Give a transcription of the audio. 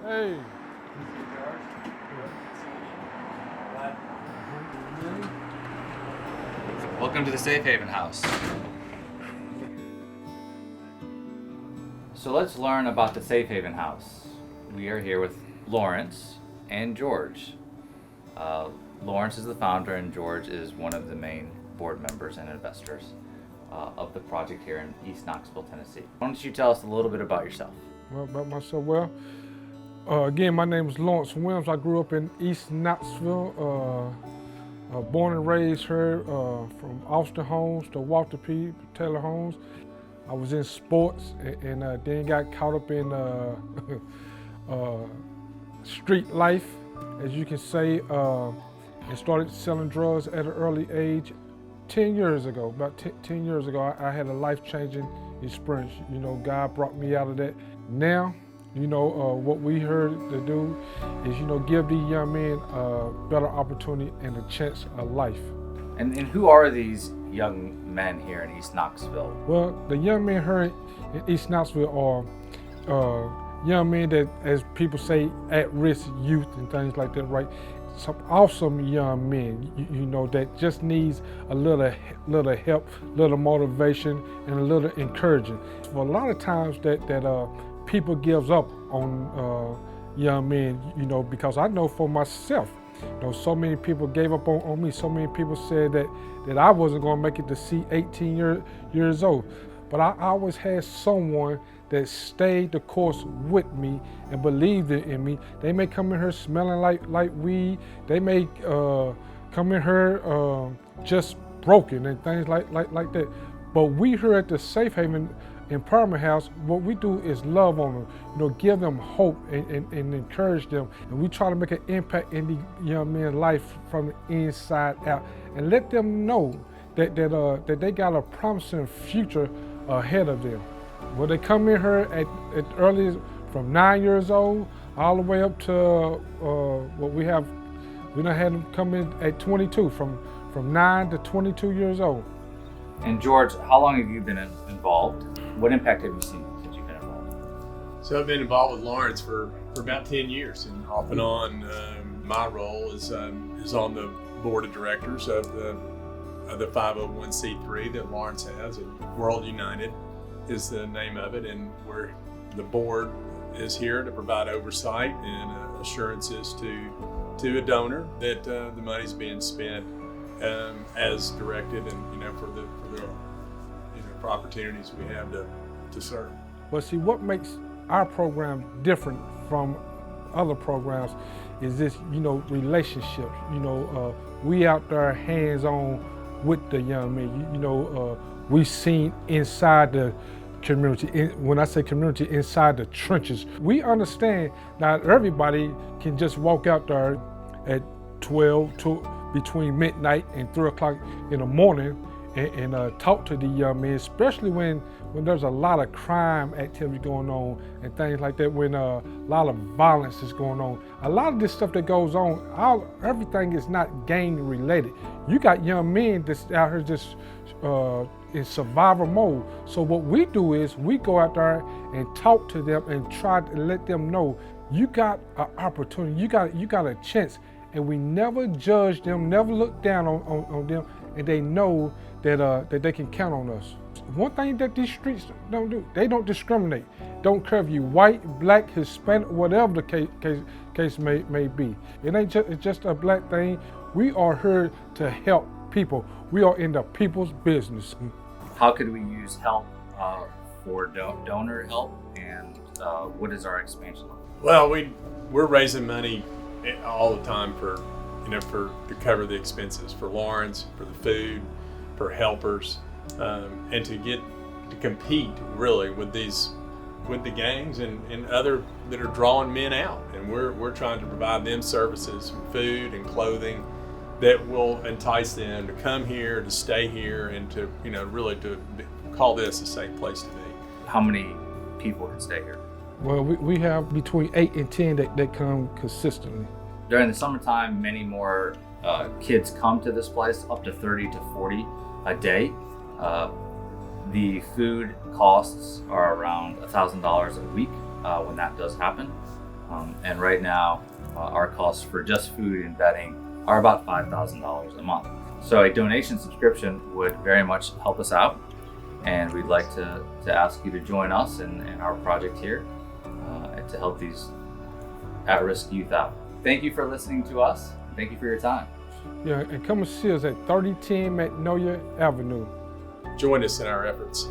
Hey. Welcome to the Safehaven House. So let's learn about the Safehaven House. We are here with Lawrence and George. Lawrence is the founder and George is one of the main board members and investors of the project here in East Knoxville, Tennessee. Why don't you tell us a little bit about yourself? Well, about myself, again, my name is Lawrence Williams. I grew up in East Knoxville, born and raised here from Austin Homes to Walter P. Taylor Homes. I was in sports and then got caught up in street life, as you can say, and started selling drugs at an early age. 10 years ago, about 10 years ago, I had a life-changing experience. You know, God brought me out of that. Now, you know, what we heard to do is, you know, give these young men a better opportunity and a chance of life. And who are these young men here in East Knoxville? Well, the young men here in East Knoxville are young men that, as people say, at-risk youth and things like that, right? Some awesome young men, you know, that just needs a little help, little motivation, and a little encouragement. For a lot of times that people gives up on young men, you know, because I know for myself, you know, so many people gave up on me. So many people said that I wasn't going to make it to see 18 years old. But I always had someone that stayed the course with me and believed in me. They may come in here smelling like weed. They may come in here just broken and things like that. But we here at the Safehaven Empowerment House, what we do is love on them, you know, give them hope and encourage them. And we try to make an impact in the young men's life from the inside out and let them know that they got a promising future ahead of them. Well, they come in here at early, from 9 years old, all the way up to we done had them come in at 22, from 9 to 22 years old. And George, how long have you been involved? What impact have you seen since you've been involved? So I've been involved with Lawrence for about 10 years, and off and on, my role is on the board of directors of the 501c3 that Lawrence has, and World United is the name of it, and the board is here to provide oversight and assurances to a donor that the money's being spent as directed, and you know for the for opportunities we have to serve. Well, see, what makes our program different from other programs is this, you know, relationships. You know, we out there hands-on with the young men. You know, we seen inside the community. When I say community, inside the trenches. We understand not everybody can just walk out there at 12 to between midnight and 3 o'clock in the morning and talk to the young men, especially when there's a lot of crime activity going on and things like that, when a lot of violence is going on. A lot of this stuff that goes on, everything is not gang related. You got young men that's out here just in survival mode. So what we do is we go out there and talk to them and try to let them know you got an opportunity, you got a chance, and we never judge them, never look down on them, and they know that they can count on us. One thing that these streets don't do, they don't discriminate. Don't care if you white, black, Hispanic, whatever the case may be. It ain't just a black thing. We are here to help people. We are in the people's business. How could we use help for donor help, and what is our expansion level? Well, we're raising money all the time to cover the expenses for Lawrence, for the food, for helpers, and to compete really with the gangs and other that are drawing men out. And we're trying to provide them services, food and clothing that will entice them to come here, to stay here, and to really to call this a safe place to be. How many people can stay here? Well, we have between 8 and 10 that come consistently. During the summertime, many more kids come to this place, up to 30 to 40 a day. The food costs are around $1,000 a week when that does happen. And right now, our costs for just food and bedding are about $5,000 a month. So a donation subscription would very much help us out, and we'd like to ask you to join us in our project here to help these at-risk youth out. Thank you for listening to us. Thank you for your time. Yeah, and come and see us at 3010 Magnolia Avenue. Join us in our efforts.